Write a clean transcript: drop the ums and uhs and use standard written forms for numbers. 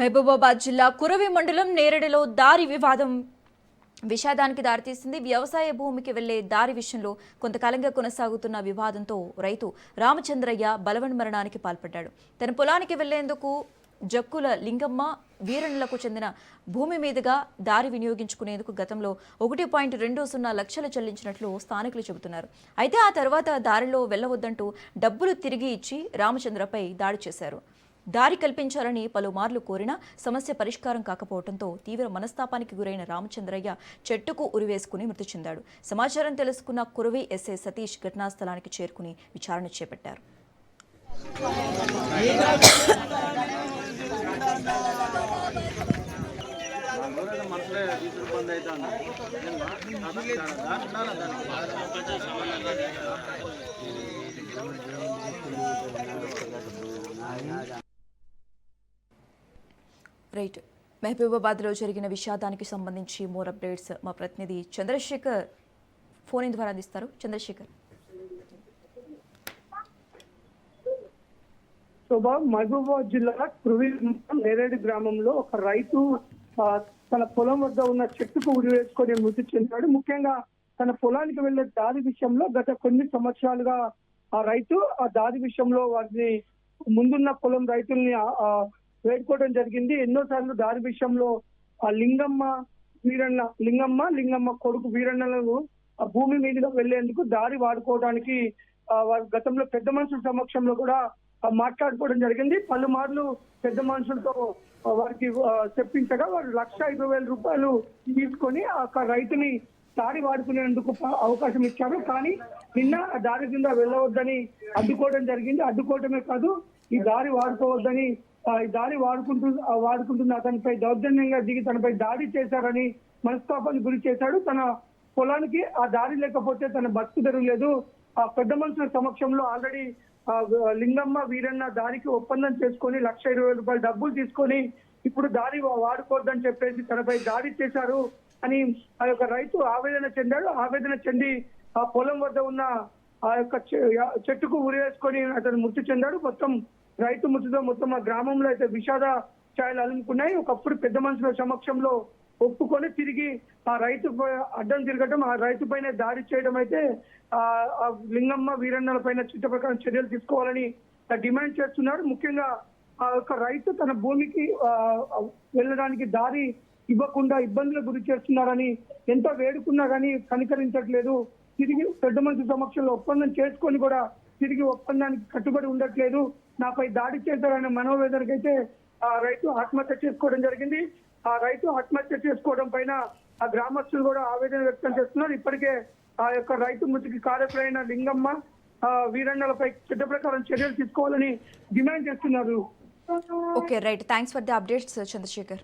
మహబూబాబాద్ జిల్లా కురవి మండలం నేరేడులో దారి వివాదం విషాదానికి దారితీసింది. వ్యవసాయ భూమికి వెళ్లే దారి విషయంలో కొంతకాలంగా కొనసాగుతున్న వివాదంతో రైతు రామచంద్రయ్య బలవన్మరణానికి పాల్పడ్డాడు. తన పొలానికి వెళ్లేందుకు జక్కుల లింగమ్మ వీరన్నలకు చెందిన భూమి మీదుగా దారి వినియోగించుకునేందుకు గతంలో 1.20 లక్షలు చెల్లించినట్లు స్థానికులు చెబుతున్నారు. అయితే ఆ తర్వాత దారిలో వెళ్లవద్దంటూ డబ్బులు తిరిగి ఇచ్చి రామచంద్రపై దాడి చేశారు. దారి కల్పించాలని పలుమార్లు కోరినా సమస్య పరిష్కారం కాకపోవడంతో తీవ్ర మనస్తాపానికి గురైన రామచంద్రయ్య చెట్టుకు ఉరివేసుకుని మృతి చెందాడు. సమాచారం తెలుసుకున్న కురవి ఎస్ఐ సతీష్ ఘటనా స్థలానికి చేరుకుని విచారణ చేపట్టారు. రైట్, మహబూబాబాద్లో జరిగిన విషాదానికి సంబంధించి మోర్ అప్డేట్స్ మా ప్రతినిధి చంద్రశేఖర్ ఫోన్ ఇన్ ద్వారా అందిస్తారు. చంద్రశేఖర్. మహబూబాబాద్ జిల్లా కురువి నేరేడు గ్రామంలో ఒక రైతు తన పొలం వద్ద ఉన్న చెట్టుకు ఉరి వేసుకొని మృతి చెందాడు. ముఖ్యంగా తన పొలానికి వెళ్లే దారి విషయంలో గత కొన్ని సంవత్సరాలుగా ఆ రైతు ఆ దారి విషయంలో వారిని ముందున్న పొలం రైతుల్ని వేడుకోవడం జరిగింది. ఎన్నోసార్లు దారి విషయంలో ఆ లింగమ్మ కొడుకు వీరన్నలను ఆ భూమి మీదుగా వెళ్లేందుకు దారి వాడుకోవడానికి గతంలో పెద్ద మనుషుల సమక్షంలో కూడా మాట్లాడుకోవడం జరిగింది. పలుమార్లు పెద్ద మనుషులతో వారికి చెప్పించగా వారు ₹1,50,000 తీసుకొని ఆ రైతుని దారి వాడుకునేందుకు అవకాశం ఇచ్చారు. కానీ నిన్న ఆ దారి కింద వెళ్ళవద్దని అడ్డుకోవడం జరిగింది. అడ్డుకోవడమే కాదు, ఈ దారి వాడుకోవద్దని ఈ దారి వాడుకుంటున్న అతనిపై దౌర్జన్యంగా దిగి తనపై దాడి చేశారని మనస్తాపానికి గురి చేశాడు. తన పొలానికి ఆ దారి లేకపోతే తన బతుకు తెరువు లేదు. ఆ పెద్ద మనుషుల సమక్షంలో ఆల్రెడీ లింగమ్మ వీరన్న దారికి ఒప్పందం చేసుకొని ₹1,20,000 డబ్బులు తీసుకొని ఇప్పుడు దారి వాడుకోవద్దని చెప్పేసి తనపై దాడి చేశారు అని ఆ యొక్క రైతు ఆవేదన చెందాడు. ఆవేదన చెంది ఆ పొలం వద్ద ఉన్న ఆ యొక్క చెట్టుకు ఉరేసుకొని అతను మృతి చెందాడు. రైతు మృతితో మొత్తం ఆ గ్రామంలో అయితే విషాద ఛాయలు అలుముకున్నాయి. ఒకప్పుడు పెద్ద మనుషుల సమక్షంలో ఒప్పుకొని తిరిగి ఆ రైతు అడ్డం తిరగడం, ఆ రైతు పైన దాడి చేయడం అయితే ఆ లింగమ్మ వీరన్నల పైన చట్ట ప్రకారం చర్యలు తీసుకోవాలని డిమాండ్ చేస్తున్నారు. ముఖ్యంగా ఆ యొక్క రైతు తన భూమికి వెళ్ళడానికి దారి ఇవ్వకుండా ఇబ్బందులకు గురి చేస్తున్నారని ఎంత వేడుకున్నా కానీ కనికరించట్లేదు. తిరిగి పెద్ద మనుషుల సమక్షంలో ఒప్పందం చేసుకొని కూడా తిరిగి ఒప్పందానికి కట్టుబడి ఉండట్లేదు. నాపై దాడి చేశారనే మనోవేదనకైతే ఆ రైతు ఆత్మహత్య చేసుకోవడం జరిగింది. ఆ రైతు ఆత్మహత్య చేసుకోవడం పైన ఆ గ్రామస్తులు కూడా ఆవేదన వ్యక్తం చేస్తున్నారు. ఇప్పటికే ఆ యొక్క రైతు మృతికి కారకులైన లింగమ్మ వీరన్నలపై చట్ట ప్రకారం చర్యలు తీసుకోవాలని డిమాండ్ చేస్తున్నారు. Okay, right. Thanks for the updates Chandrasekhar.